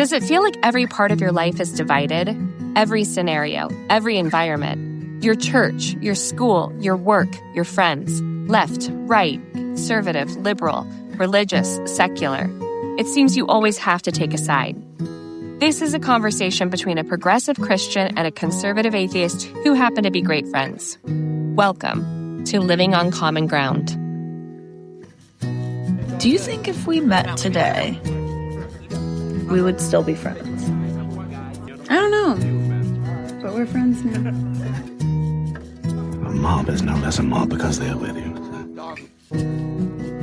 Does it feel like every part of your life is divided? Every scenario, every environment, your church, your school, your work, your friends, left, right, conservative, liberal, religious, secular. It seems you always have to take a side. This is a conversation between a progressive Christian and a conservative atheist who happen to be great friends. Welcome to Living on Common Ground. Do you think if we met today, we would still be friends? I don't know, but we're friends now. A mob is no less a mob because they're with you.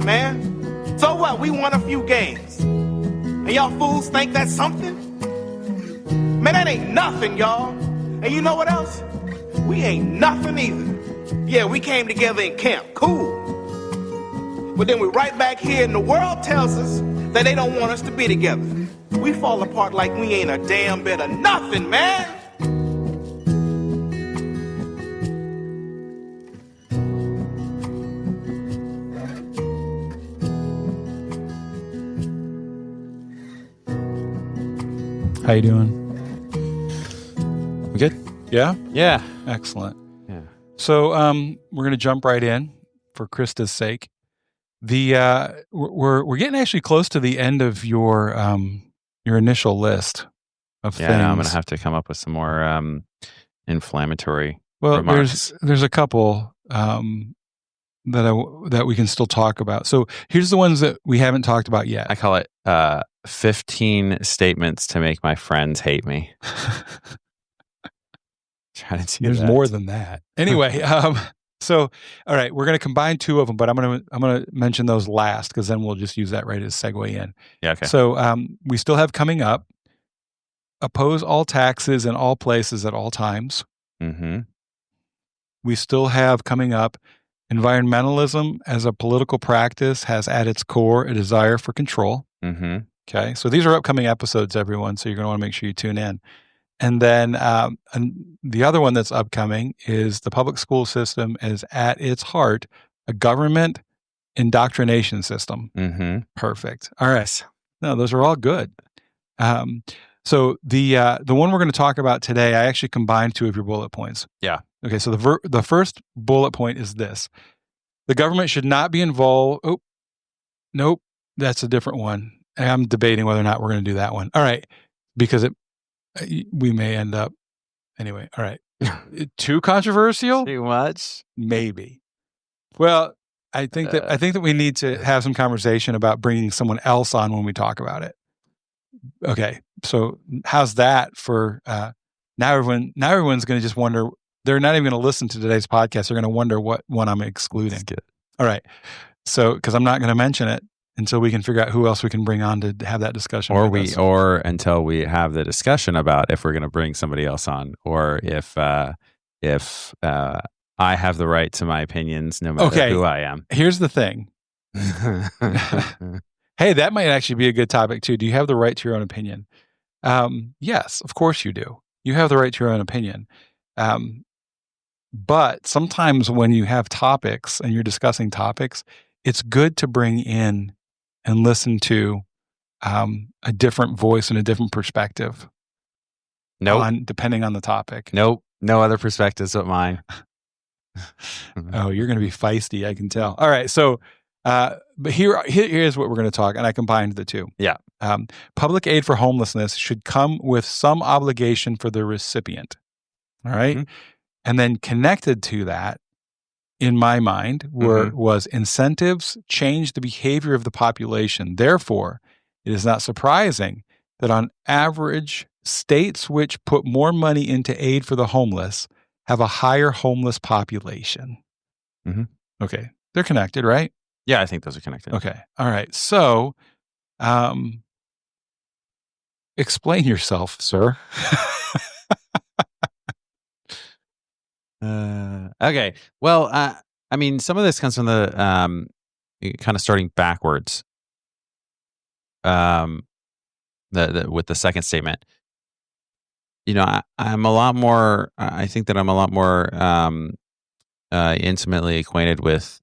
Man, so what? We won a few games. And y'all fools think that's something? Man, that ain't nothing, y'all. And you know what else? We ain't nothing either. Yeah, we came together in camp. Cool. But then we're right back here and the world tells us that they don't want us to be together. We fall apart like we ain't a damn bit of nothing, man. How you doing? We good? Yeah? Yeah. Excellent. Yeah. So we're going to jump right in for Krista's sake. We're getting actually close to the end of your initial list of things. Yeah, I'm going to have to come up with some more inflammatory remarks. There's a couple that we can still talk about. So here's the ones that we haven't talked about yet. I call it 15 statements to make my friends hate me. Try to do There's that. more than that. Anyway, so all right, we're going to combine two of them, but I'm going to mention those last because then we'll just use that right as a segue in. Yeah. Okay. So we still have coming up: oppose all taxes in all places at all times. Mm-hmm. We still have coming up: environmentalism as a political practice has at its core a desire for control. Mm-hmm. Okay, so these are upcoming episodes, everyone. So you're going to want to make sure you tune in. And then the other one that's upcoming is the public school system is at its heart a government indoctrination system. Mm-hmm. Perfect. All right. No, those are all good. So the one we're going to talk about today, I actually combined two of your bullet points. Yeah. Okay. So the first bullet point is this: the government should not be involved. Oh, nope, that's a different one. I'm debating whether or not we're going to do that one. All right, because we may end up anyway. All right, too controversial? Too much? Maybe. Well, I think that we need to have some conversation about bringing someone else on when we talk about it. Okay, so how's that for now? Everyone's going to just wonder. They're not even going to listen to today's podcast. They're going to wonder what one I'm excluding. All right, so because I'm not going to mention it until we can figure out who else we can bring on to have that discussion. Or until we have the discussion about if we're going to bring somebody else on, or if I have the right to my opinions, no matter who I am. Here's the thing. Hey, that might actually be a good topic too. Do you have the right to your own opinion? Yes, of course you do. You have the right to your own opinion. But sometimes when you have topics and you're discussing topics, it's good to bring in and listen to a different voice and a different perspective. Depending on the topic. Nope. No other perspectives but mine. Oh, you're going to be feisty, I can tell. All right. So, but here's what we're going to talk, and I combined the two. Yeah. Public aid for homelessness should come with some obligation for the recipient. All right. Mm-hmm. And then connected to that, in my mind, was incentives change the behavior of the population. Therefore, it is not surprising that on average, states which put more money into aid for the homeless have a higher homeless population. Mm-hmm. Okay. They're connected, right? Yeah, I think those are connected. Okay. All right. So, explain yourself, sir. Okay. Well, I mean, some of this comes from the kind of starting backwards. With the second statement, I'm a lot more. I think that I'm a lot more intimately acquainted with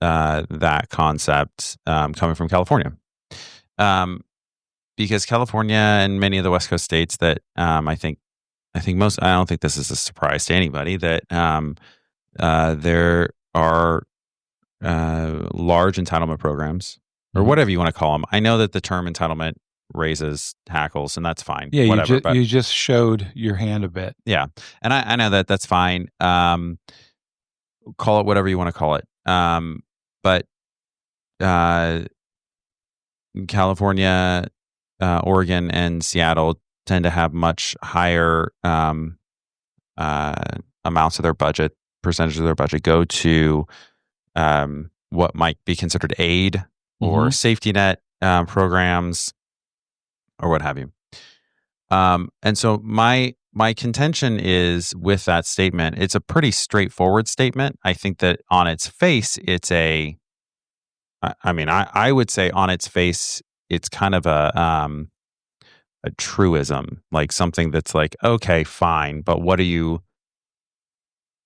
that concept coming from California. because California and many of the West Coast states that I think most, I don't think this is a surprise to anybody that there are large entitlement programs or whatever you want to call them. I know that the term entitlement raises hackles, and that's fine. Yeah, whatever. You just showed your hand a bit. Yeah, and I know that that's fine. Call it whatever you want to call it. But California, Oregon, and Seattle tend to have much higher amounts of their budget, percentage of their budget go to what might be considered aid or safety net programs or what have you. And so my contention is with that statement, it's a pretty straightforward statement. I think that on its face, it's I would say on its face, it's kind of a truism, like something that's like, okay, fine, but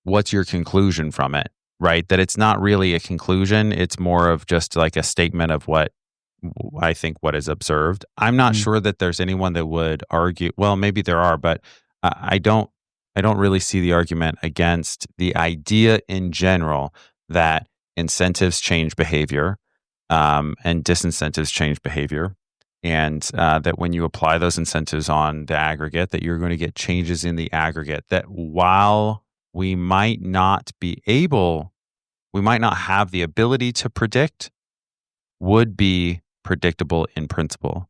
what's your conclusion from it, right? That it's not really a conclusion. It's more of just like a statement of what I think what is observed. I'm not sure that there's anyone that would argue, well, maybe there are, but I don't really see the argument against the idea in general that incentives change behavior and disincentives change behavior. And that when you apply those incentives on the aggregate, that you're going to get changes in the aggregate. That while we might not have the ability to predict, would be predictable in principle.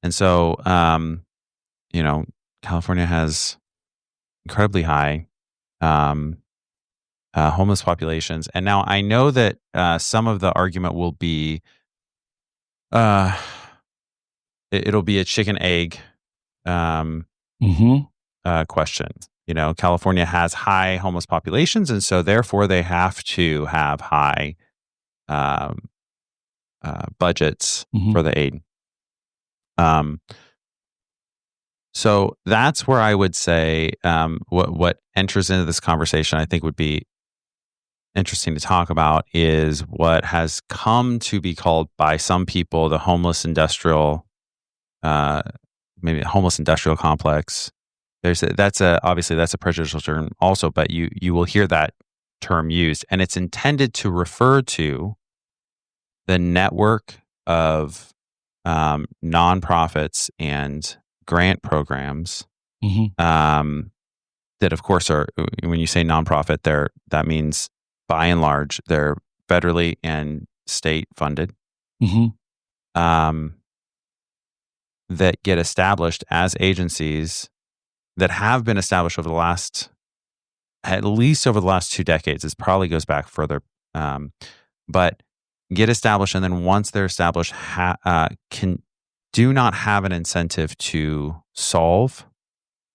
And so, California has incredibly high homeless populations. And now I know that some of the argument will be, it'll be a chicken egg question. California has high homeless populations, and so therefore they have to have high budgets for the aid. So that's where I would say what enters into this conversation, I think would be interesting to talk about, is what has come to be called by some people the homeless industrial, maybe a homeless industrial complex. Obviously that's a prejudicial term also, but you will hear that term used, and it's intended to refer to the network of nonprofits and grant programs that, of course, are, when you say nonprofit, that means by and large they're federally and state funded, that get established as agencies that have been established at least over the last 2 decades. It probably goes back further, but get established, and then once they're established, do not have an incentive to solve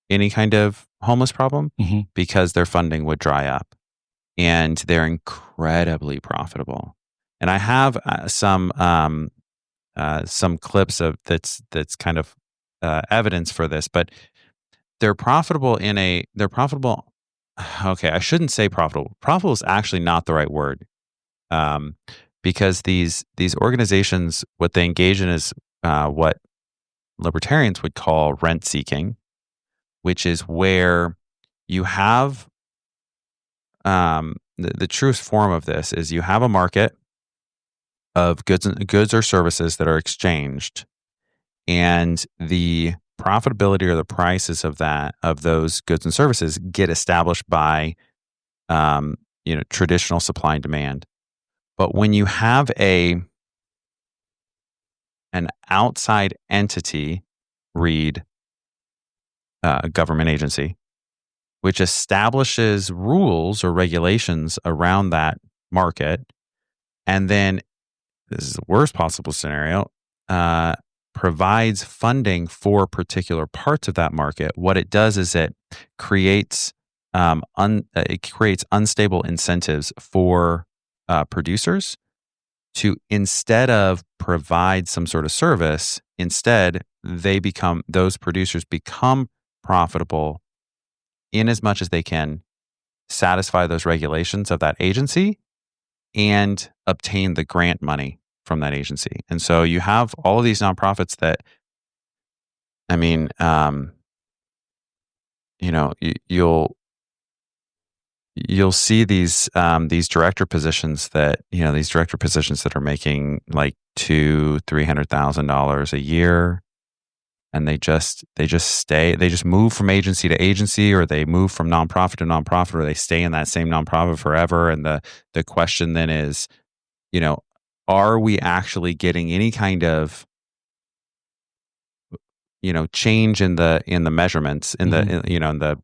any kind of homeless problem because their funding would dry up, and they're incredibly profitable. And I have some clips of that's kind of evidence for this, but they're profitable. Okay, I shouldn't say profitable. Profitable is actually not the right word. Because these organizations, what they engage in is what libertarians would call rent seeking, which is where you have the truest form of this is you have a market of goods or services that are exchanged, and the profitability or the prices of those goods and services get established by traditional supply and demand. But when you have an outside entity, read a government agency, which establishes rules or regulations around that market, and then, this is the worst possible scenario, provides funding for particular parts of that market, what it does is it creates unstable incentives for producers to, instead of provide some sort of service, instead those producers become profitable in as much as they can satisfy those regulations of that agency and obtain the grant money from that agency. And so you have all of these nonprofits that I mean, you'll see these director positions that are making like $200,000-$300,000 a year, and they just move from agency to agency, or they move from nonprofit to nonprofit, or they stay in that same nonprofit forever. And the question then is, are we actually getting any kind of change in the measurements, in the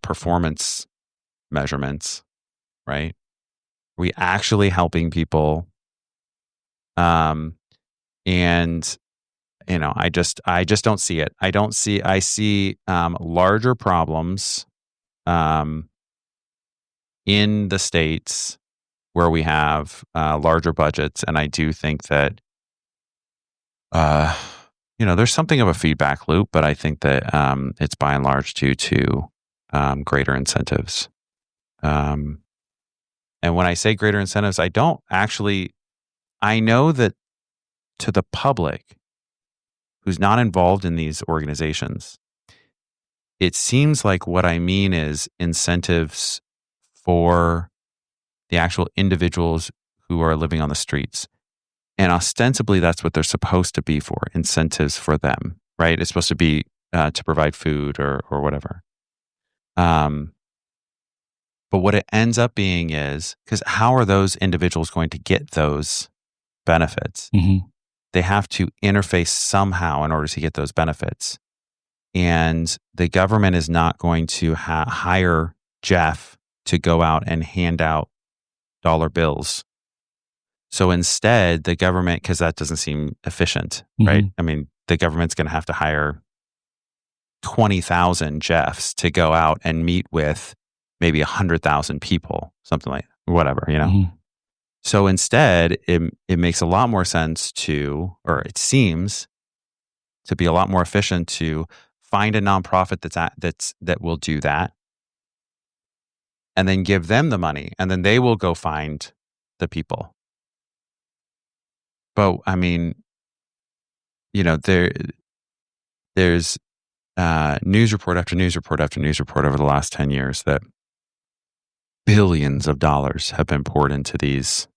performance measurements, right? Are we actually helping people? And I just don't see it. I see larger problems in the states where we have larger budgets, and I do think that there's something of a feedback loop, but I think that it's by and large due to greater incentives. And when I say greater incentives, I know that to the public who's not involved in these organizations, it seems like what I mean is incentives for the actual individuals who are living on the streets. And ostensibly, that's what they're supposed to be for, incentives for them, right? It's supposed to be to provide food or whatever. But what it ends up being is, because how are those individuals going to get those benefits? Mm-hmm. They have to interface somehow in order to get those benefits. And the government is not going to hire Jeff to go out and hand out dollar bills. So instead, the government, because that doesn't seem efficient, right? I mean, the government's going to have to hire 20,000 Jeffs to go out and meet with maybe 100,000 people, something like whatever, Mm-hmm. So instead, it makes a lot more sense or it seems to be a lot more efficient to find a nonprofit that will do that, and then give them the money, and then they will go find the people. But I mean, there's news report after news report after news report over the last 10 years that billions of dollars have been poured into these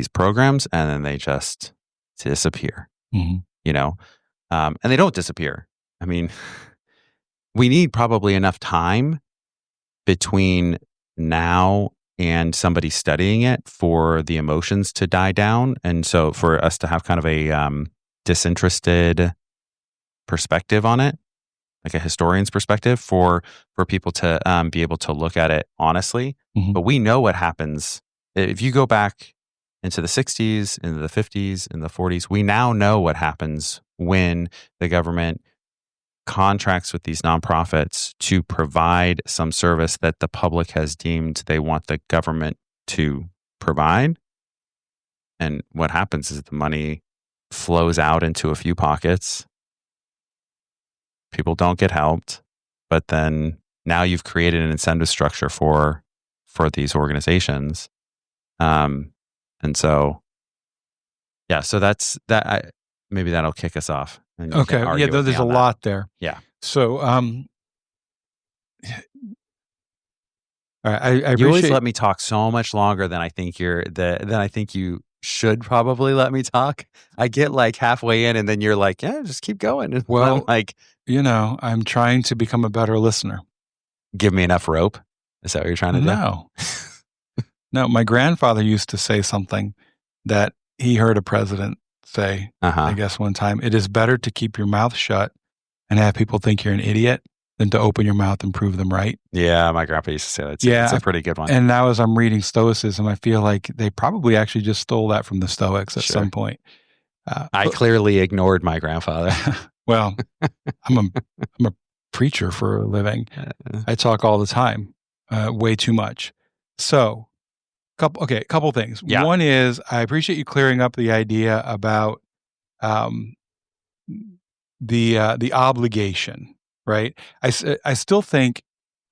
programs, and then they just disappear. Mm-hmm. And they don't disappear. I mean, we need probably enough time between now and somebody studying it for the emotions to die down, and so for us to have kind of a disinterested perspective on it, like a historian's perspective, for people to be able to look at it honestly. Mm-hmm. But we know what happens if you go back into the 60s, into the 50s, in the 40s. We now know what happens when the government contracts with these nonprofits to provide some service that the public has deemed they want the government to provide. And what happens is the money flows out into a few pockets. People don't get helped, but then now you've created an incentive structure for these organizations. And so, yeah, so that's that. Maybe that'll kick us off. Okay. Yeah, there's a lot there. Yeah. So, all right, I appreciate. You always let me talk so much longer than I think you should probably let me talk. I get like halfway in, and then you're like, "Yeah, just keep going." And well, I'm like, I'm trying to become a better listener. Give me enough rope. Is that what you're trying to do? No. No, my grandfather used to say something that he heard a president say, I guess one time: it is better to keep your mouth shut and have people think you're an idiot than to open your mouth and prove them right. Yeah, my grandpa used to say that too. Yeah, it's a pretty good one. And now as I'm reading Stoicism, I feel like they probably actually just stole that from the Stoics at some point. I clearly ignored my grandfather. Well, I'm a preacher for a living. I talk all the time, way too much. So, couple things. Yeah. One is I appreciate you clearing up the idea about the obligation, right? I still think.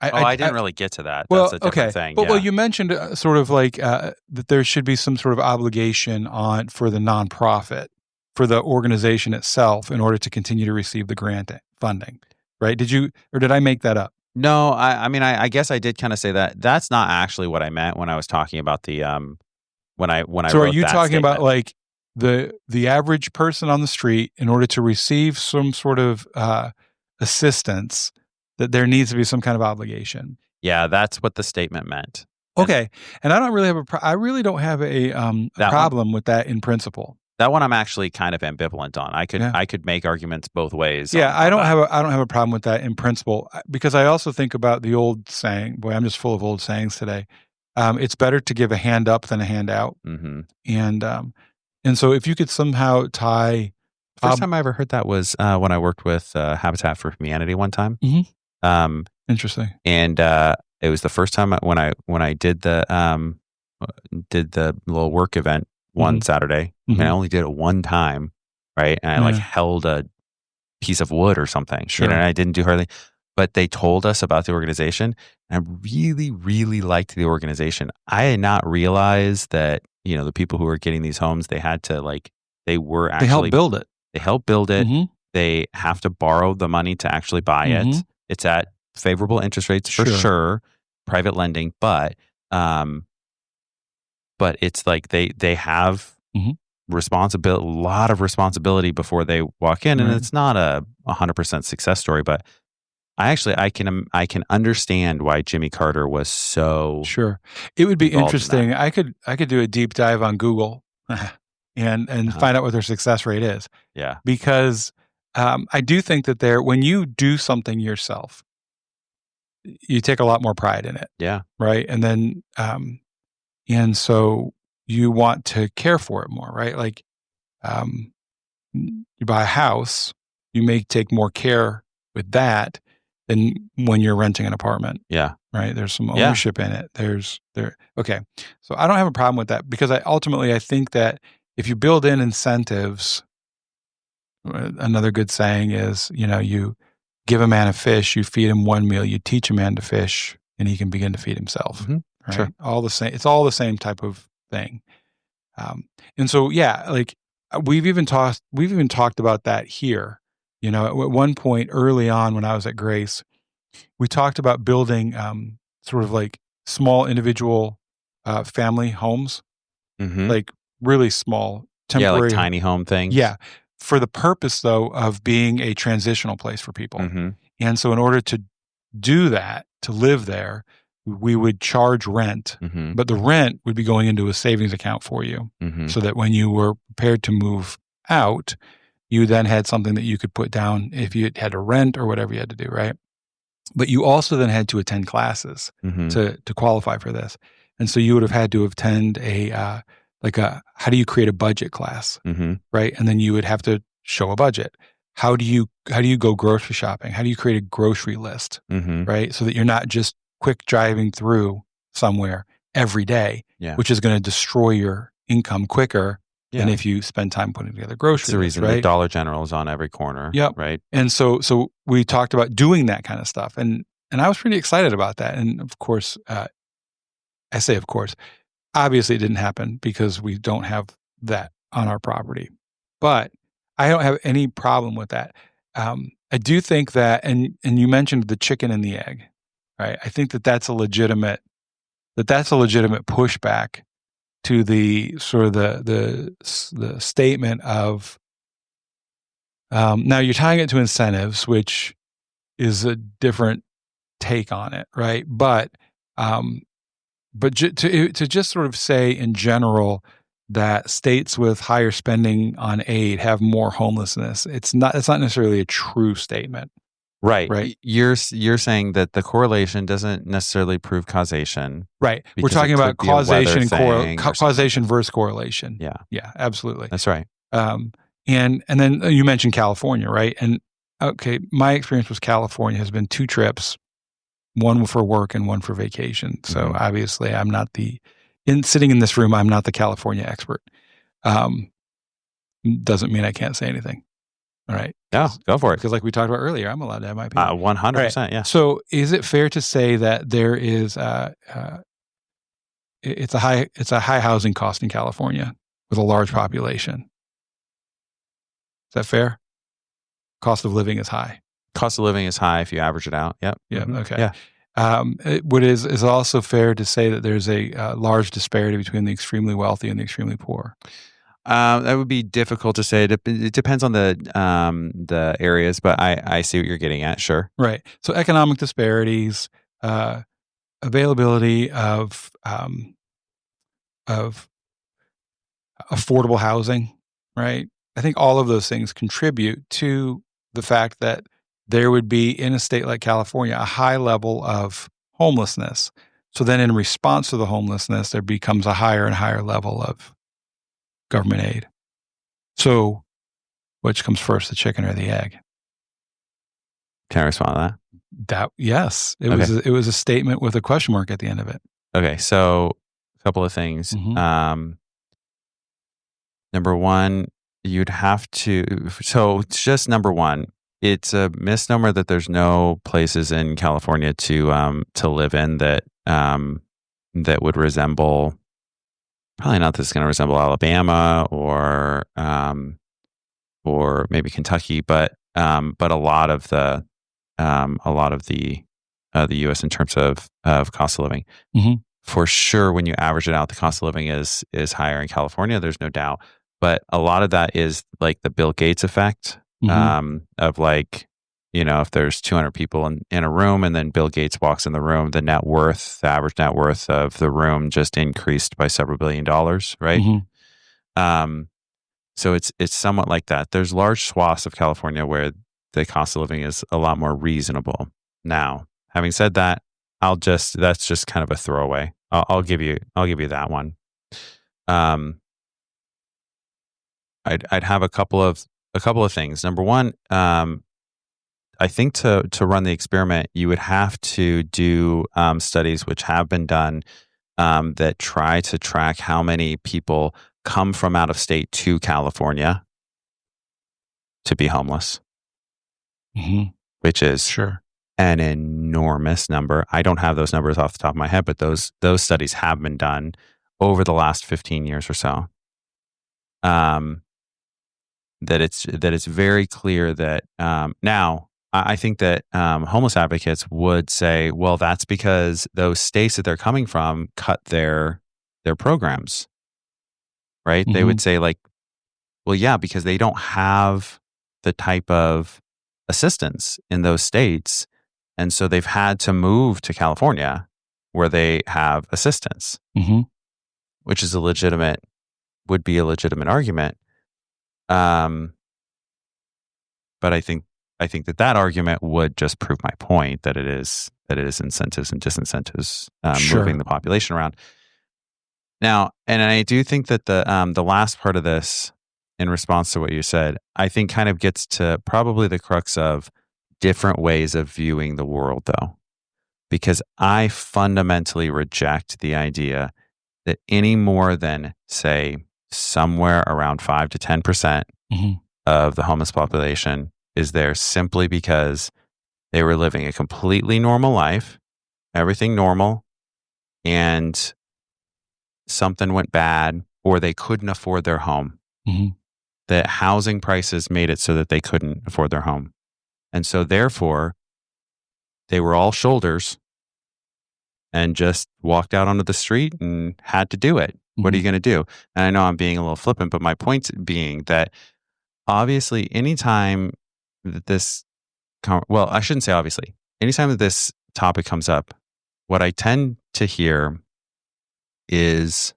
I didn't really get to that. Well, that's a different thing. But well, you mentioned sort of like that there should be some sort of obligation for the nonprofit for the organization itself in order to continue to receive the grant funding, right? Did I make that up? No, I mean, I guess I did kind of say that. That's not actually what I meant when I was talking about the when I So wrote are you that talking about statement. like the average person on the street, in order to receive some sort of assistance, that there needs to be some kind of obligation? Yeah, that's what the statement meant. Okay, and I don't really have I really don't have a problem with that in principle. That one I'm actually kind of ambivalent on. Yeah. I could make arguments both ways. Yeah, on that. I don't have a problem with that in principle, because I also think about the old saying. Boy, I'm just full of old sayings today. It's better to give a hand up than a hand out. Mm-hmm. And so if you could somehow tie, First time I ever heard that was when I worked with Habitat for Humanity one time. Mm-hmm. Interesting. And it was the first time when I did the little work event one Saturday. Mm-hmm. I mean, I only did it one time, right? And I like held a piece of wood or something. Sure. And I didn't do hardly, but they told us about the organization. And I really, really liked the organization. I had not realized that, the people who were getting these homes, they had to they helped build it. They helped build it. Mm-hmm. They have to borrow the money to actually buy it. It's at favorable interest rates for sure, private lending, but it's like they have a lot of responsibility before they walk in, and it's not a 100% success story. But I can understand why Jimmy Carter was so sure. It would be interesting. in I could do a deep dive on Google and find out what their success rate is. Yeah, because I do think that when you do something yourself, you take a lot more pride in it. Yeah. Right. And then, and so you want to care for it more, right? Like, you buy a house, you may take more care with that than when you're renting an apartment. Yeah. Right. There's some ownership in it. Okay. So I don't have a problem with that, because I think that if you build in incentives, another good saying is, you give a man a fish, you feed him one meal, you teach a man to fish, and he can begin to feed himself. Mm-hmm. Right? Sure. All the same. It's all the same type of thing. And so, we've even talked about that here. At one point early on when I was at Grace, we talked about building sort of like small individual family homes, like really small, temporary, like tiny home things. Yeah. For the purpose, though, of being a transitional place for people. And so in order to do that, to live there, we would charge rent, but the rent would be going into a savings account for you, so that when you were prepared to move out, you then had something that you could put down if you had to rent or whatever you had to do, right? But you also then had to attend classes to qualify for this. And so you would have had to attend a how do you create a budget class, right? And then you would have to show a budget. How do you go grocery shopping? How do you create a grocery list, right? So that you're not just quick driving through somewhere every day, which is going to destroy your income quicker than if you spend time putting together groceries. That's the reason the Dollar General is on every corner. Yep. Right. And so we talked about doing that kind of stuff, and I was pretty excited about that. And of course, I say of course, obviously it didn't happen because we don't have that on our property. But I don't have any problem with that. I do think that, and you mentioned the chicken and the egg, right? I think that's a legitimate pushback to the sort of the statement of, now you're tying it to incentives, which is a different take on it, right? But to just sort of say in general that states with higher spending on aid have more homelessness, it's not necessarily a true statement. Right. You're saying that the correlation doesn't necessarily prove causation. Right. We're talking about causation versus correlation. Yeah. Yeah, absolutely. That's right. And then you mentioned California, right? And okay, my experience with California has been 2 trips, one for work and one for vacation. So obviously I'm not sitting in this room, I'm not the California expert. Doesn't mean I can't say anything. All right. Yeah, go for it. Because like we talked about earlier, I'm allowed to have my opinion. 100%, right. Yeah. So is it fair to say that there is it's a high housing cost in California with a large population? Is that fair? Cost of living is high. Cost of living is high if you average it out. Yep. Yeah. Mhm. Okay. Yeah. What is also fair to say that there's a large disparity between the extremely wealthy and the extremely poor. That would be difficult to say. It depends on the areas, but I see what you're getting at. Sure. Right. So economic disparities, availability of affordable housing, right? I think all of those things contribute to the fact that there would be, in a state like California, a high level of homelessness. So then in response to the homelessness, there becomes a higher and higher level of government aid. So which comes first, the chicken or the egg? Can I respond to that? Yes. It Okay. was a statement with a question mark at the end of it. Okay. So a couple of things. Mhm. Number one, you'd have to, so just number one, it's a misnomer that there's no places in California to live in that would resemble, probably not that it's going to resemble Alabama or maybe Kentucky, but a lot of the U.S. in terms of cost of living. Mhm. For sure, when you average it out, the cost of living is higher in California. There's no doubt. But a lot of that is like the Bill Gates effect of like, if there's 200 people in a room and then Bill Gates walks in the room, the average net worth of the room just increased by several $1 billion, right? Mhm. So it's somewhat like that. There's large swaths of California where the cost of living is a lot more reasonable. Now, having said that, that's just kind of a throwaway. I'll give you that one. I'd have a couple of things. Number one, I think to run the experiment, you would have to do studies which have been done that try to track how many people come from out of state to California to be homeless, which is Sure. an enormous number. I don't have those numbers off the top of my head, but those studies have been done over the last 15 years or so. That it's very clear that now I think that homeless advocates would say, well, that's because those states that they're coming from cut their programs, right? They would say like, well, yeah, because they don't have the type of assistance in those states. And so they've had to move to California where they have assistance, which is would be a legitimate argument. But I think that argument would just prove my point that it is incentives and disincentives moving the population around. Now, and I do think that the last part of this, in response to what you said, I think kind of gets to probably the crux of different ways of viewing the world, though, because I fundamentally reject the idea that any more than, say, somewhere around 5 to 10% of the homeless population is there simply because they were living a completely normal life, everything normal, and something went bad or they couldn't afford their home. That housing prices made it so that they couldn't afford their home. And so therefore, they were all shoulders and just walked out onto the street and had to do it. What are you going to do? And I know I'm being a little flippant, but my point being that obviously anytime that I shouldn't say obviously, anytime that this topic comes up, what I tend to hear is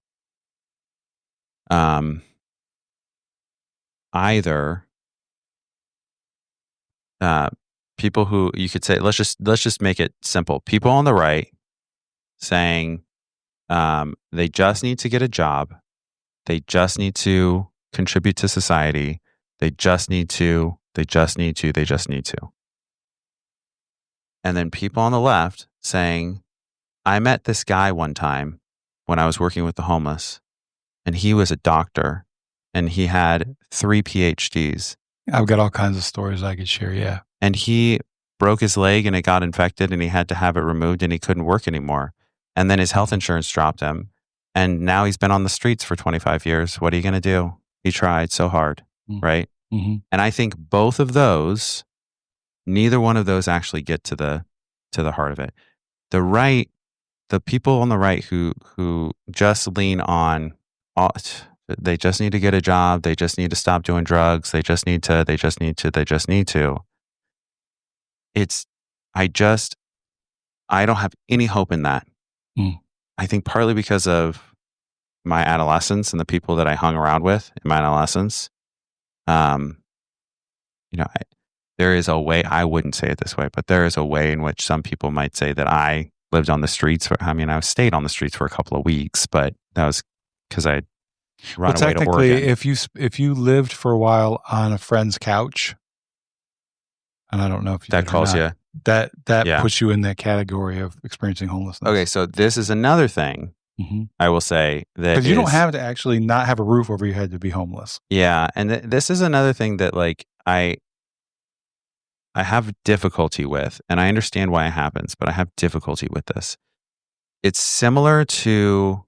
either people who you could say, let's just make it simple. People on the right saying they just need to get a job. They just need to contribute to society. They just need to. And then people on the left saying, I met this guy one time when I was working with the homeless, and he was a doctor, and he had 3 PhDs. I've got all kinds of stories I could share, yeah. And he broke his leg and it got infected and he had to have it removed and he couldn't work anymore. And then his health insurance dropped him. And now he's been on the streets for 25 years. What are you going to do? He tried so hard, right? Mm-hmm. And I think both of those, neither one of those actually get to the heart of it. The people on the right who just lean on, they just need to get a job, they just need to stop doing drugs, they just need to. I don't have any hope in that. I think partly because of my adolescence and the people that I hung around with in my adolescence. There is a way, I wouldn't say it this way, but there is a way in which some people might say that I lived on the streets. I stayed on the streets for a couple of weeks, but that was because I run away to Oregon. If you lived for a while on a friend's couch, and I don't know if that calls you, that puts you in that category of experiencing homelessness. Okay, so this is another thing I will say that because you don't have to actually not have a roof over your head to be homeless. Yeah, and this is another thing that like I have difficulty with, and I understand why it happens, but I have difficulty with this. It's similar to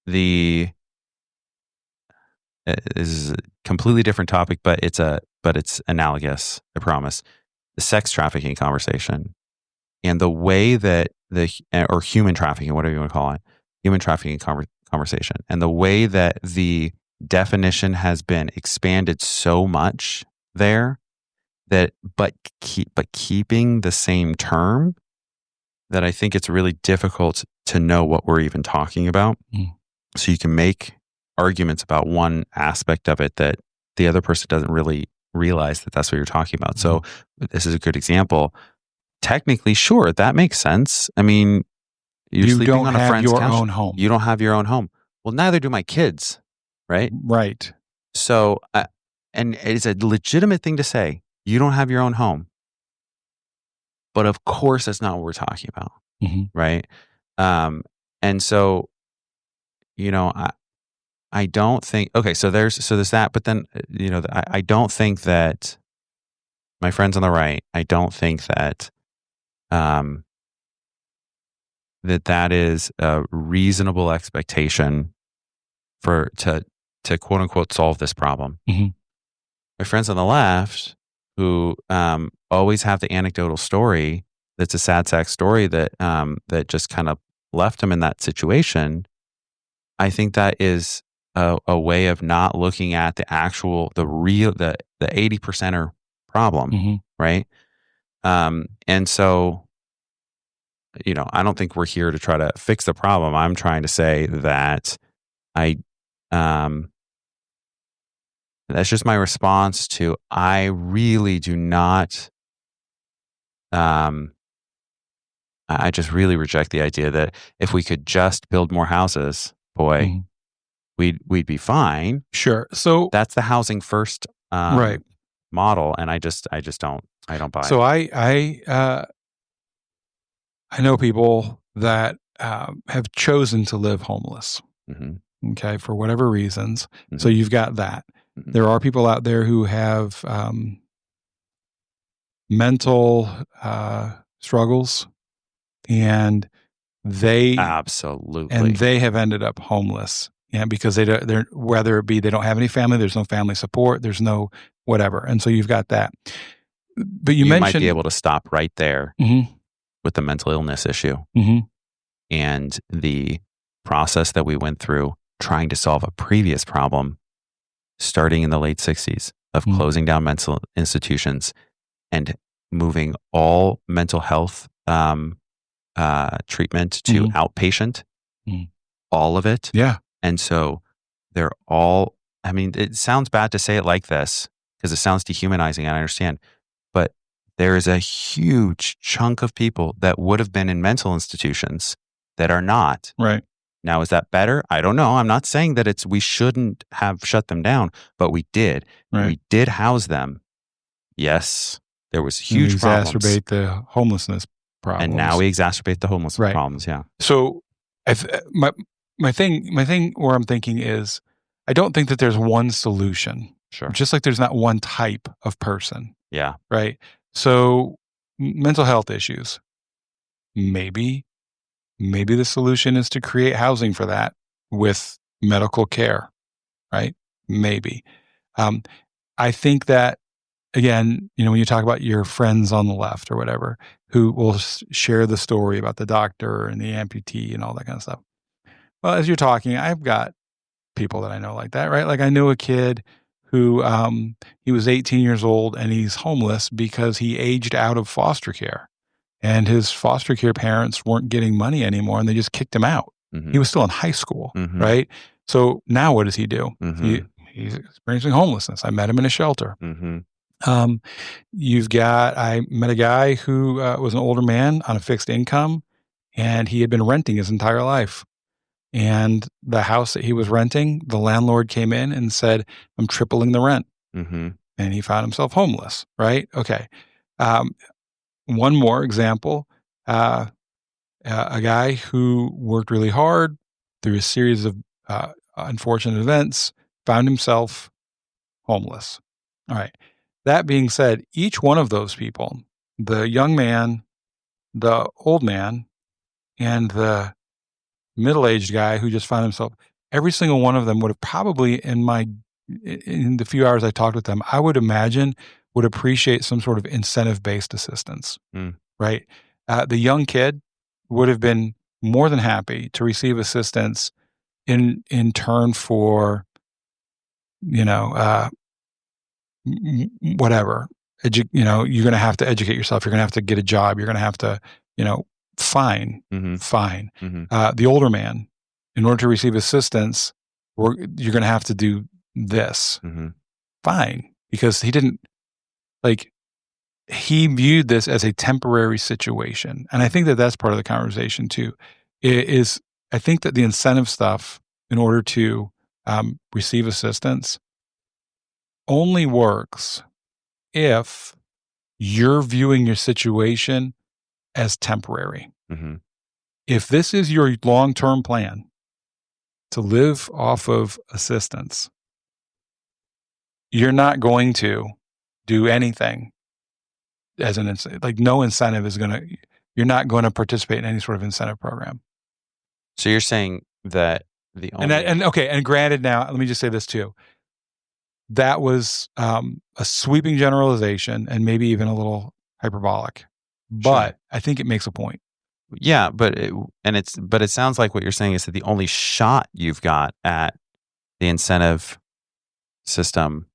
this is a completely different topic, but it's analogous, I promise. The sex trafficking conversation and the way that or human trafficking, whatever you want to call it, human trafficking conversation, and the way that the definition has been expanded so much there but keeping the same term, that I think it's really difficult to know what we're even talking about. So you can make arguments about one aspect of it that the other person doesn't really realize that that's what you're talking about. So this is a good example. Technically, sure, that makes sense. I mean, you're sleeping on a friend's couch. Own home. You don't have your own home. Well, neither do my kids, right? Right. So, and it's a legitimate thing to say, you don't have your own home. But of course, that's not what we're talking about, right? And so, I don't think. Okay, so there's that. But then, I don't think that my friends on the right. I don't think that that is a reasonable expectation to quote unquote solve this problem. My friends on the left, who always have the anecdotal story that's a sad sack story that just kind of left them in that situation. I think that is a way of not looking at the 80%er problem, right? And so, I don't think we're here to try to fix the problem. I'm trying to say that that's just my response to, I really do not, I just really reject the idea that if we could just build more houses, boy, we'd be fine. Sure. So that's the housing first right model. And I don't buy so it. I know people that have chosen to live homeless, okay, for whatever reasons. So you've got that. There are people out there who have mental struggles, and they have ended up homeless. Yeah, because they're whether it be they don't have any family, there's no family support, there's no whatever, and so you've got that. But you mentioned might be able to stop right there with the mental illness issue and the process that we went through trying to solve a previous problem, starting in the late 60s, of closing down mental institutions and moving all mental health treatment to outpatient, all of it. Yeah. And so they're all, it sounds bad to say it like this because it sounds dehumanizing, and I understand, but there is a huge chunk of people that would have been in mental institutions that are not. Right. Now, is that better? I don't know. I'm not saying that we shouldn't have shut them down, but we did. Right. We did house them. Yes, there was huge problems. Exacerbate the homelessness problems. And now we exacerbate the homelessness problems, yeah. So my thing where I'm thinking is, I don't think that there's one solution. Sure. Just like there's not one type of person. Yeah. Right. So mental health issues, maybe the solution is to create housing for that with medical care, right? Maybe. I think that, again, when you talk about your friends on the left or whatever, who will share the story about the doctor and the amputee and all that kind of stuff. Well, as you're talking, I've got people that I know like that, right? Like I knew a kid who he was 18 years old and he's homeless because he aged out of foster care. And his foster care parents weren't getting money anymore and they just kicked him out. He was still in high school, right? So now what does he do? He's experiencing homelessness. I met him in a shelter. I met a guy who was an older man on a fixed income, and he had been renting his entire life. And the house that he was renting, the landlord came in and said, I'm tripling the rent. And he found himself homeless, right? Okay. One more example, a guy who worked really hard through a series of unfortunate events, found himself homeless. All right. That being said, each one of those people, the young man, the old man, and the middle-aged guy who just found himself, every single one of them would have probably, in the few hours I talked with them, I would imagine would appreciate some sort of incentive-based assistance, right? The young kid would have been more than happy to receive assistance in turn for, whatever. You're going to have to educate yourself. You're going to have to get a job. You're going to have to, fine. The older man, in order to receive assistance, you're going to have to do this. Fine. Because he didn't, he viewed this as a temporary situation. And I think that that's part of the conversation too, is I think that the incentive stuff in order to receive assistance only works if you're viewing your situation as temporary. If this is your long-term plan to live off of assistance, you're not going to do anything as an incentive. No incentive is you're not going to participate in any sort of incentive program. So you're saying that the only... And granted now, let me just say this too. That was a sweeping generalization and maybe even a little hyperbolic, but I think it makes a point. Yeah, but it sounds like what you're saying is that the only shot you've got at the incentive system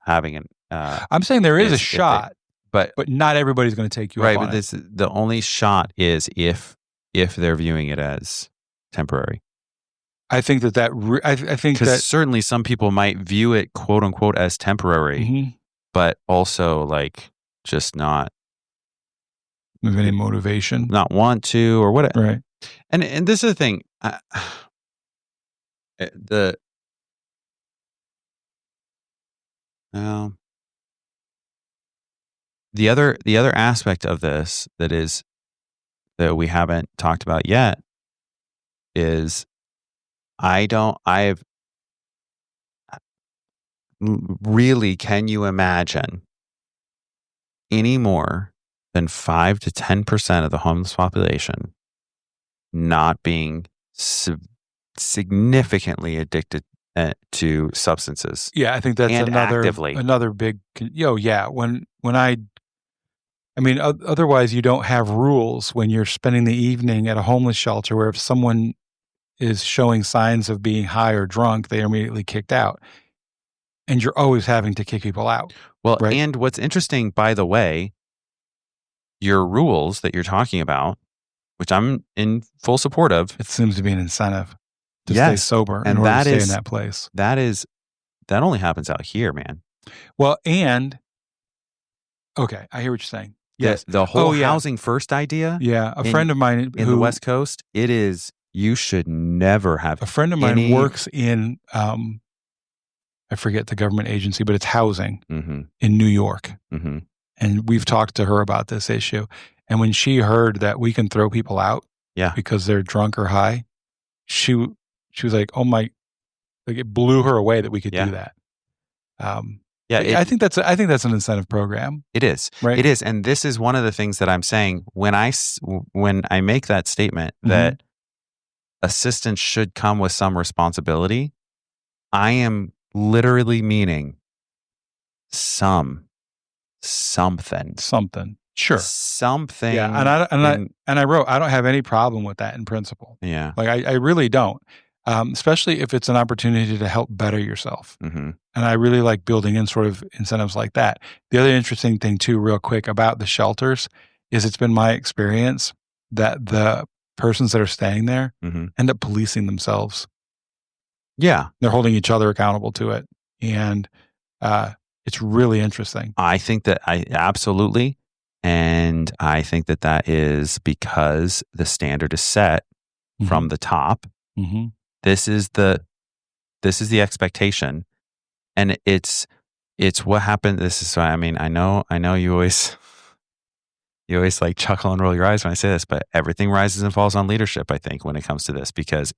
having an I'm saying there is a shot, but not everybody's going to take you right. up on But the only shot is if they're viewing it as temporary. I think I think that certainly some people might view it quote unquote as temporary, but also just not with any motivation, not want to or what. Right. And this is the thing. The other aspect of this that we haven't talked about yet is I've really, can you imagine any more than 5 to 10% of the homeless population not being significantly addicted to substances? Yeah, I think that's actively. another big. Otherwise you don't have rules when you're spending the evening at a homeless shelter where if someone is showing signs of being high or drunk, they are immediately kicked out. And you're always having to kick people out. Well, right? And what's interesting, by the way, your rules that you're talking about, which I'm in full support of. It seems to be an incentive to stay sober in order to stay in that place. That only happens out here, man. Well, okay, I hear what you're saying. Yes. The whole housing first idea. Yeah. A friend of mine in the West Coast, it is, you should never have. A friend of mine works in, I forget the government agency, but it's housing in New York. And we've talked to her about this issue. And when she heard that we can throw people out because they're drunk or high, she was like, oh my, it blew her away that we could do that. I think that's an incentive program. It is, right? It is, and this is one of the things that I'm saying when I make that statement that assistance should come with some responsibility. I am literally meaning something. Sure. Something. Yeah, and I wrote, I don't have any problem with that in principle. Yeah. Like I really don't, especially if it's an opportunity to help better yourself. Mm-hmm. And I really like building in sort of incentives like that. The other interesting thing too, real quick, about the shelters is it's been my experience that the persons that are staying there end up policing themselves. Yeah. They're holding each other accountable to it. And it's really interesting. I think that absolutely. And I think that is because the standard is set from the top. Mm-hmm. This is the expectation. And it's what happened. This is why, I mean, I know you always like chuckle and roll your eyes when I say this, but everything rises and falls on leadership, I think, when it comes to this, because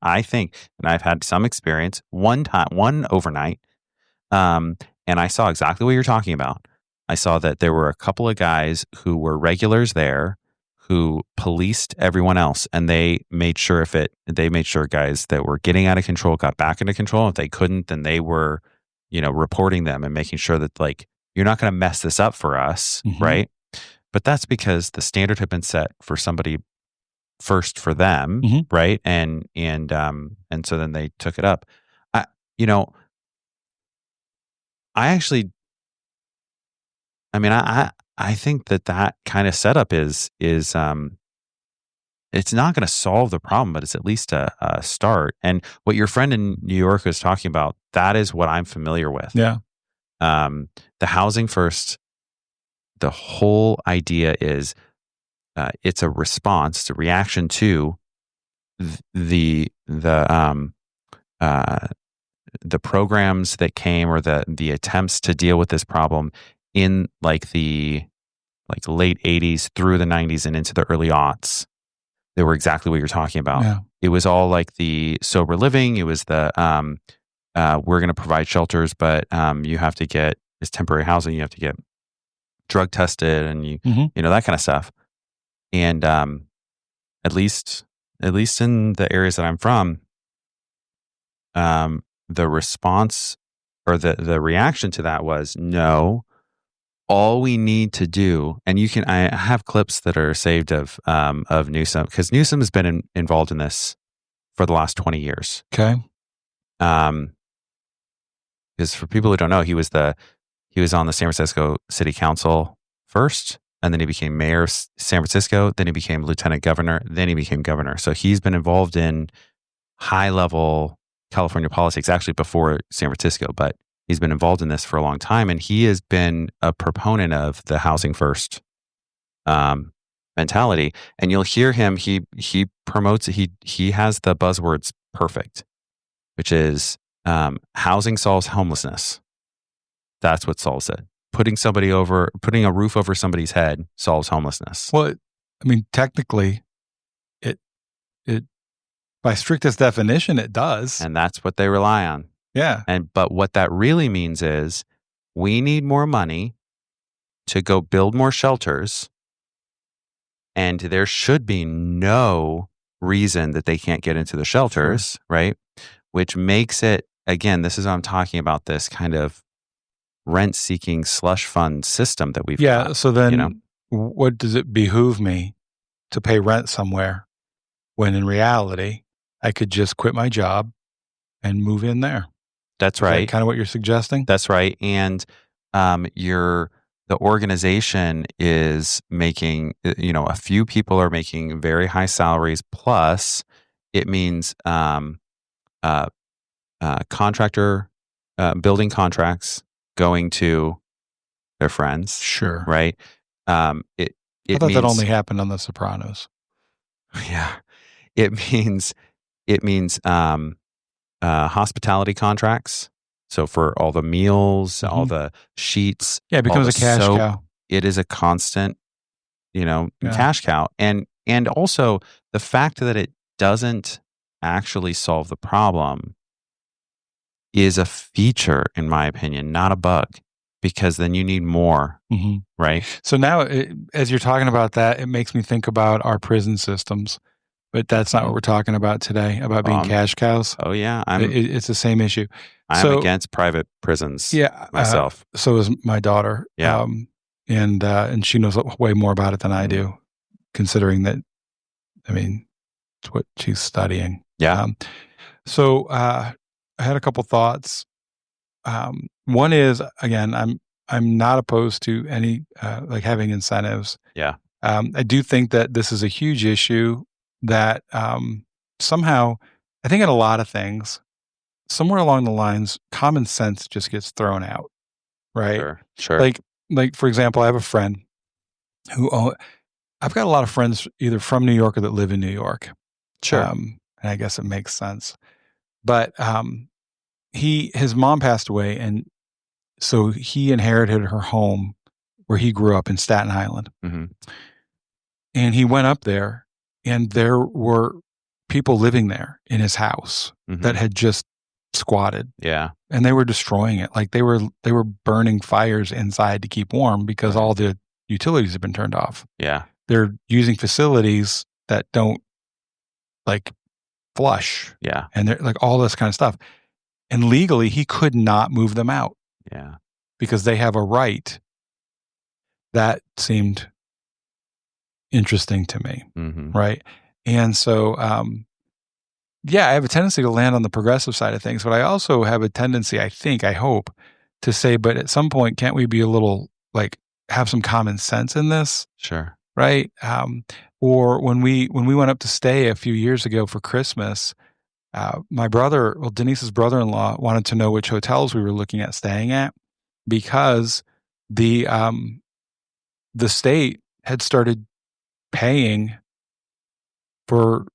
I think, and I've had some experience one overnight, and I saw exactly what you're talking about. I saw that there were a couple of guys who were regulars there who policed everyone else, and they made sure guys that were getting out of control got back into control. If they couldn't, then they were, reporting them and making sure that, like, you're not going to mess this up for us, right? But that's because the standard had been set for somebody first for them, right? And so then they took it up. I think that kind of setup is it's not going to solve the problem, but it's at least a start. And what your friend in New York was talking about, that is what I'm familiar with. Yeah. The housing first, the whole idea is it's a response, a reaction to the programs that came, or the attempts to deal with this problem in the late 80s through the 90s and into the early aughts. They were exactly what you're talking about. Yeah. It was all like the sober living. It was the we're going to provide shelters, but you have to get, it's temporary housing. You have to get drug tested, and you know, that kind of stuff. And at least in the areas that I'm from, the response or the reaction to that was, no, all we need to do, and I have clips that are saved of Newsom, because Newsom has been involved in this for the last 20 years. Okay. Because for people who don't know, he was on the San Francisco City Council first, and then he became mayor of San Francisco, then he became lieutenant governor, then he became governor. So he's been involved in high level California politics, actually before San Francisco, but he's been involved in this for a long time, and he has been a proponent of the housing first mentality. And you'll hear him, he promotes, he has the buzzwords perfect, which is housing solves homelessness. That's what solves it. Putting a roof over somebody's head solves homelessness. Well, I mean, technically, it by strictest definition, it does. And that's what they rely on. Yeah. But what that really means is we need more money to go build more shelters, and there should be no reason that they can't get into the shelters, right? Which makes it, again, this is what I'm talking about, this kind of rent-seeking slush fund system that we've got. Yeah, so then what does it behoove me to pay rent somewhere when in reality I could just quit my job and move in there? That's right. Is that kind of what you're suggesting? That's right. And the organization is making, a few people are making very high salaries. Plus, it means contractor building contracts going to their friends. Sure. Right. I thought that only happened on The Sopranos. Yeah. It means hospitality contracts. So for all the meals, all the sheets. Yeah, it becomes a cash cow. It is a constant, cash cow. And also the fact that it doesn't actually solve the problem is a feature, in my opinion, not a bug, because then you need more, right? So now, as you're talking about that, it makes me think about our prison systems. But that's not what we're talking about today, about being cash cows. Oh, yeah. It's the same issue. I'm against private prisons. Yeah, myself. So is my daughter. Yeah, and she knows way more about it than I do, considering that. I mean, it's what she's studying. Yeah. So I had a couple thoughts. One is, again, I'm not opposed to any like having incentives. Yeah. I do think that this is a huge issue that somehow, I think in a lot of things, somewhere along the lines, common sense just gets thrown out, right? Sure. Like for example, I have a friend who I've got a lot of friends either from New York or that live in New York. Sure. And I guess it makes sense. But his mom passed away, and so he inherited her home where he grew up in Staten Island. Mm-hmm. And he went up there, and there were people living there in his house that had just squatted. Yeah. And they were destroying it. Like they were burning fires inside to keep warm because all the utilities have been turned off. Yeah. They're using facilities that don't like flush. Yeah. And they're like all this kind of stuff. And legally he could not move them out. Yeah. Because they have a right. That seemed interesting to me. Mm-hmm. Right. And so, yeah, I have a tendency to land on the progressive side of things, but I also have a tendency, I hope, to say, but at some point, can't we be a little like have some common sense in this? Sure. Right. Or when we went up to stay a few years ago for Christmas, Denise's brother-in-law wanted to know which hotels we were looking at staying at because the state had started paying for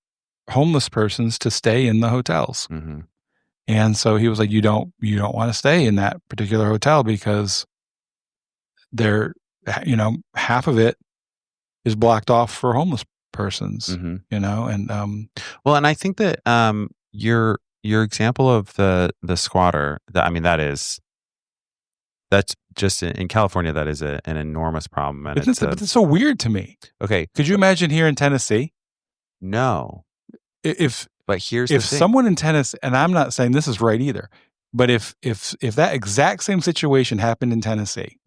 homeless persons to stay in the hotels. Mm-hmm. And so he was like, you don't want to stay in that particular hotel because they're, half of it is blocked off for homeless persons, and well, and I think that your example of the squatter, that's just in California, that is an enormous problem. And but it's so weird to me. Okay. Could you imagine here in Tennessee? No. But if someone in Tennessee, and I'm not saying this is right either, but if that exact same situation happened in Tennessee,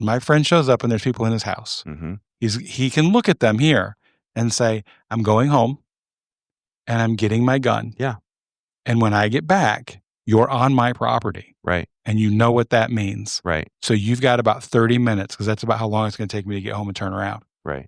my friend shows up and there's people in his house, he can look at them here and say, I'm going home and I'm getting my gun. Yeah. And when I get back, you're on my property. Right. And you know what that means. Right. So you've got about 30 minutes because that's about how long it's going to take me to get home and turn around. Right.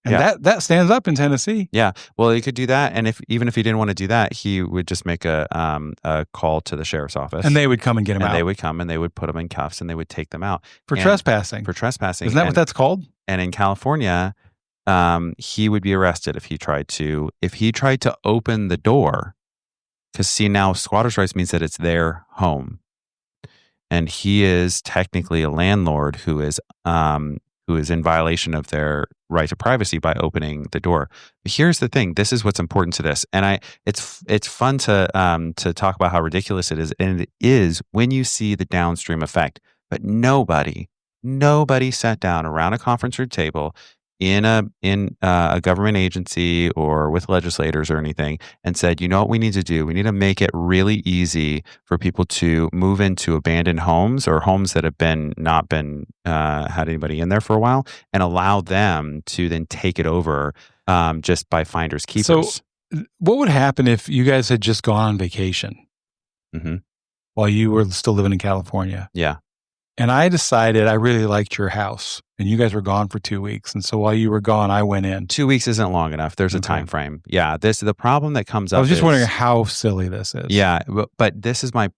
And that stands up in Tennessee. Yeah. Well, he could do that. And even if he didn't want to do that, he would just make a call to the sheriff's office. And they would come and get him out. And they would come and they would put him in cuffs and they would take them out. For trespassing. Isn't that what that's called? And in California, he would be arrested if he tried to open the door. Because see, now squatters' rights means that it's their home. And he is technically a landlord who is in violation of their right to privacy by opening the door. But here's the thing: this is what's important to this, and it's fun to talk about how ridiculous it is, and it is when you see the downstream effect. But nobody sat down around a conference room table in a government agency or with legislators or anything and said, you know what we need to do? We need to make it really easy for people to move into abandoned homes or homes that have not been had anybody in there for a while, and allow them to then take it over just by finders keepers. So what would happen if you guys had just gone on vacation while you were still living in California? Yeah. And I decided I really liked your house, and you guys were gone for 2 weeks. And so while you were gone, I went in. 2 weeks isn't long enough. There's a time frame. Yeah. The problem that comes up. I was just wondering how silly this is. Yeah. But this is my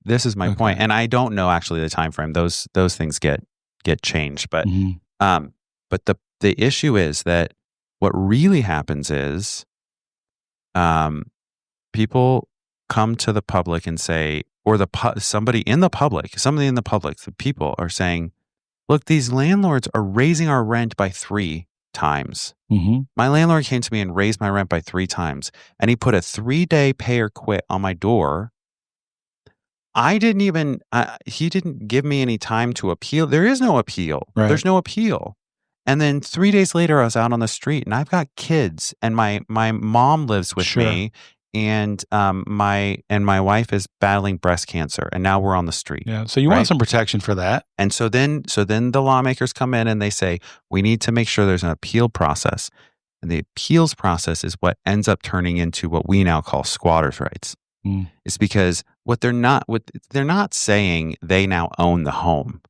point. And I don't know actually the time frame. Those things get changed. But but the issue is that what really happens is people come to the public and say, or somebody in the public, the people are saying, look, these landlords are raising our rent by 3 times. My landlord came to me and raised my rent by 3 times, and he put a 3-day pay or quit on my door. I didn't even, he didn't give me any time to appeal. There is no appeal. Right. There's no appeal. And then 3 days later, I was out on the street, and I've got kids, and my mom lives with me. and my wife is battling breast cancer, and now we're on the street. Yeah. So you want some protection for that. And so then the lawmakers come in and they say, we need to make sure there's an appeal process. And the appeals process is what ends up turning into what we now call squatters' rights. It's because what they're not saying they now own the home.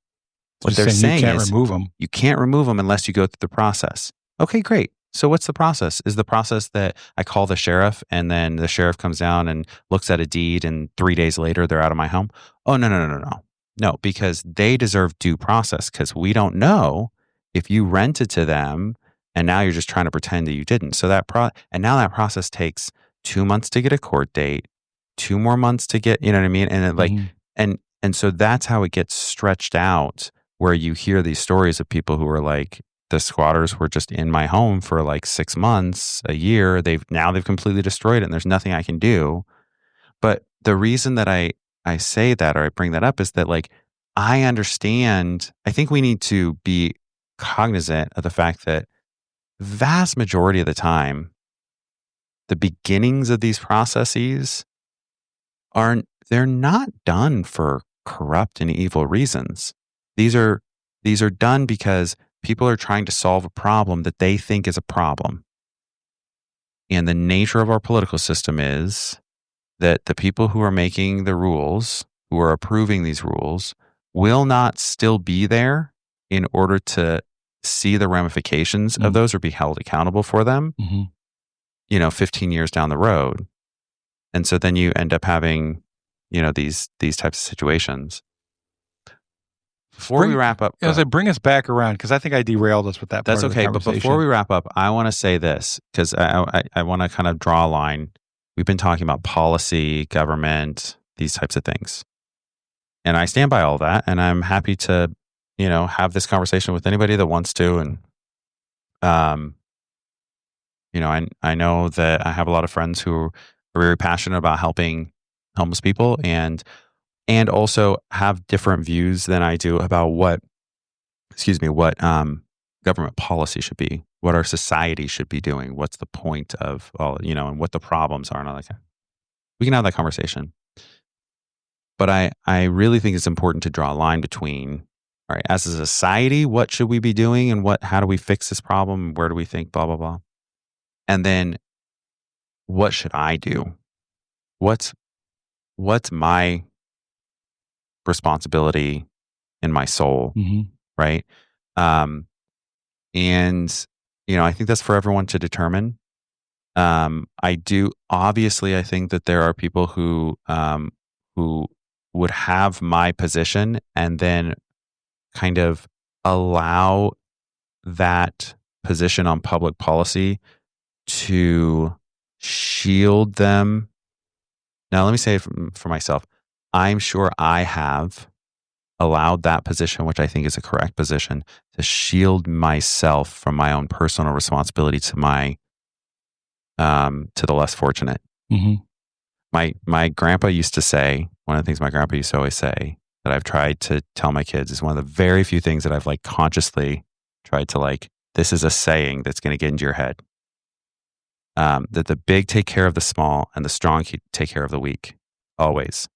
What they're saying you can't is remove them. You can't remove them unless you go through the process. Okay, great. So what's the process? Is the process that I call the sheriff and then the sheriff comes down and looks at a deed and 3 days later they're out of my home? Oh, no. No, because they deserve due process because we don't know if you rented to them and now you're just trying to pretend that you didn't. So and now that process takes 2 months to get a court date, 2 more months to get, you know what I mean? And and so that's how it gets stretched out, where you hear these stories of people who are like, the squatters were just in my home for like 6 months, a year. They've completely destroyed it and there's nothing I can do. But the reason that I say that, or I bring that up, is that like, I understand, I think we need to be cognizant of the fact that vast majority of the time, the beginnings of these processes they're not done for corrupt and evil reasons. These are done because people are trying to solve a problem that they think is a problem. And the nature of our political system is that the people who are making the rules, who are approving these rules, will not still be there in order to see the ramifications of those or be held accountable for them, 15 years down the road. And so then you end up having, these types of situations. Before we wrap up, as I bring us back around, because I think I derailed us with that. That's okay. But before we wrap up, I want to say this, because I want to kind of draw a line. We've been talking about policy, government, these types of things, and I stand by all that. And I'm happy to, have this conversation with anybody that wants to. And, I know that I have a lot of friends who are very passionate about helping homeless people, and also have different views than I do about what government policy should be, what our society should be doing, what's the point of all, and what the problems are and all that. We can have that conversation. But I really think it's important to draw a line between, all right, as a society, what should we be doing and how do we fix this problem? Where do we think blah, blah, blah? And then what should I do? What's my responsibility in my soul, right? And I think that's for everyone to determine. I think that there are people who would have my position and then kind of allow that position on public policy to shield them. Now, let me say for myself, I'm sure I have allowed that position, which I think is a correct position, to shield myself from my own personal responsibility to the less fortunate. My grandpa used to say, one of the things my grandpa used to always say that I've tried to tell my kids is one of the very few things that I've like consciously tried to this is a saying that's going to get into your head. That the big take care of the small and the strong take care of the weak. Always.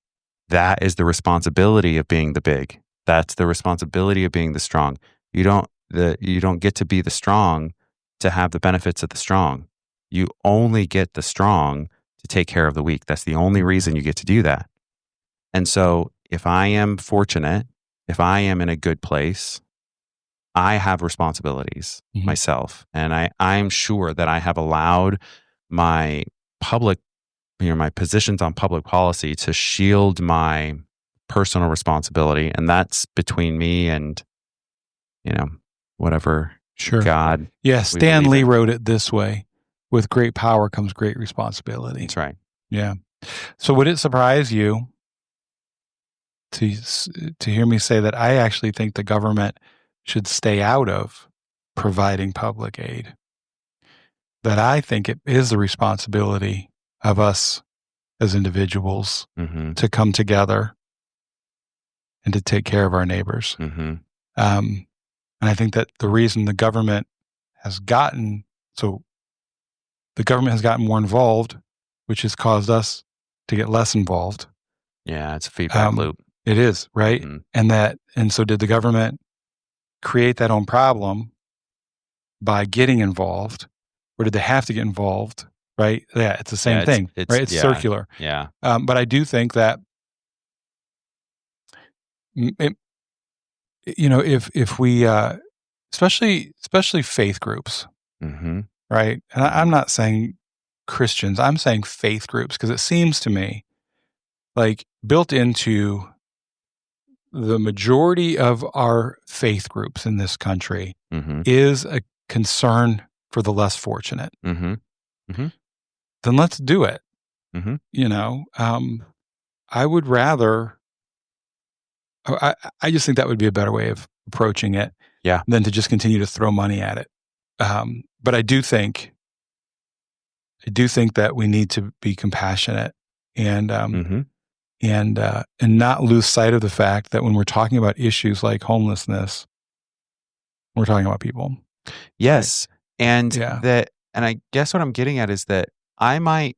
That is the responsibility of being the big. That's the responsibility of being the strong. You don't get to be the strong to have the benefits of the strong. You only get the strong to take care of the weak. That's the only reason you get to do that. And so if I am fortunate, if I am in a good place, I have responsibilities myself. And I'm sure that I have allowed my public, my positions on public policy to shield my personal responsibility. And that's between me and, whatever God. Yeah, Stan Lee wrote it this way: with great power comes great responsibility. That's right. Yeah. So would it surprise you to hear me say that I actually think the government should stay out of providing public aid? That I think it is the responsibility of us as individuals to come together and to take care of our neighbors. And I think that the reason the government has gotten more involved which has caused us to get less involved. Yeah, it's a feedback loop. It is, right? Mm-hmm. And so did the government create that own problem by getting involved, or did they have to get involved? Right? Yeah, it's the same thing, right? It's circular. Yeah. But I do think that, if we, especially faith groups, Mm-hmm. right? And I'm not saying Christians, I'm saying faith groups, because it seems to me like built into the majority of our faith groups in this country Mm-hmm. is a concern for the less fortunate. Mm-hmm. Mm-hmm. Then let's do it. Mm-hmm. I would rather, I just think that would be a better way of approaching it than to just continue to throw money at it. But I do think that we need to be compassionate and Mm-hmm. and not lose sight of the fact that when we're talking about issues like homelessness, we're talking about people. Yes. Right? And and I guess what I'm getting at is that I might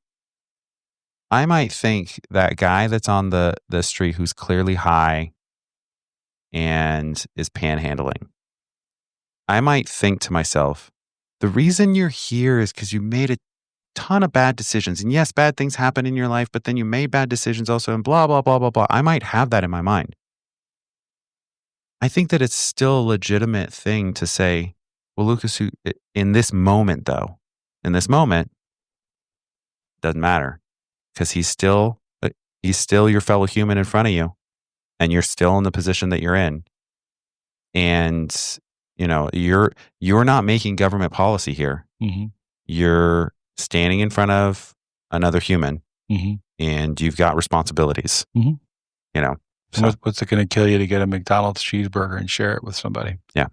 think that guy that's on the street who's clearly high and is panhandling, I might think to myself, the reason you're here is because you made a ton of bad decisions. And yes, bad things happen in your life, but then you made bad decisions also, and blah, blah, blah, blah, blah. I might have that in my mind. I think that it's still a legitimate thing to say, well, Lucas, in this moment, doesn't matter, because he's still your fellow human in front of you, and you're still in the position that you're in. And, you're not making government policy here. Mm-hmm. You're standing in front of another human, mm-hmm. and you've got responsibilities. Mm-hmm. So. What's it going to kill you to get a McDonald's cheeseburger and share it with somebody? Yeah.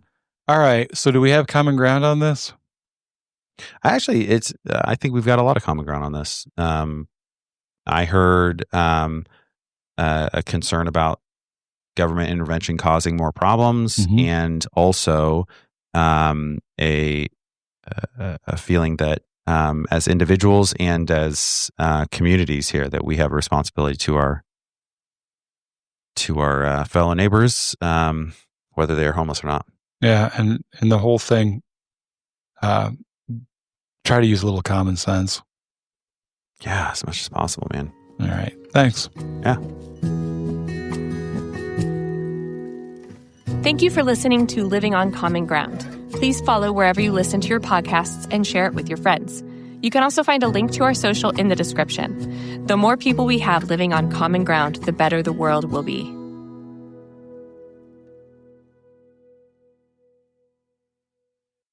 All right. So do we have common ground on this? Actually, I think we've got a lot of common ground on this. I heard a concern about government intervention causing more problems, mm-hmm. and also a feeling that as individuals and as communities here, that we have a responsibility to our fellow neighbors, whether they are homeless or not. Yeah, and the whole thing, try to use a little common sense. Yeah, as much as possible, man. All right. Thanks. Yeah. Thank you for listening to Living on Common Ground. Please follow wherever you listen to your podcasts and share it with your friends. You can also find a link to our social in the description. The more people we have living on common ground, the better the world will be.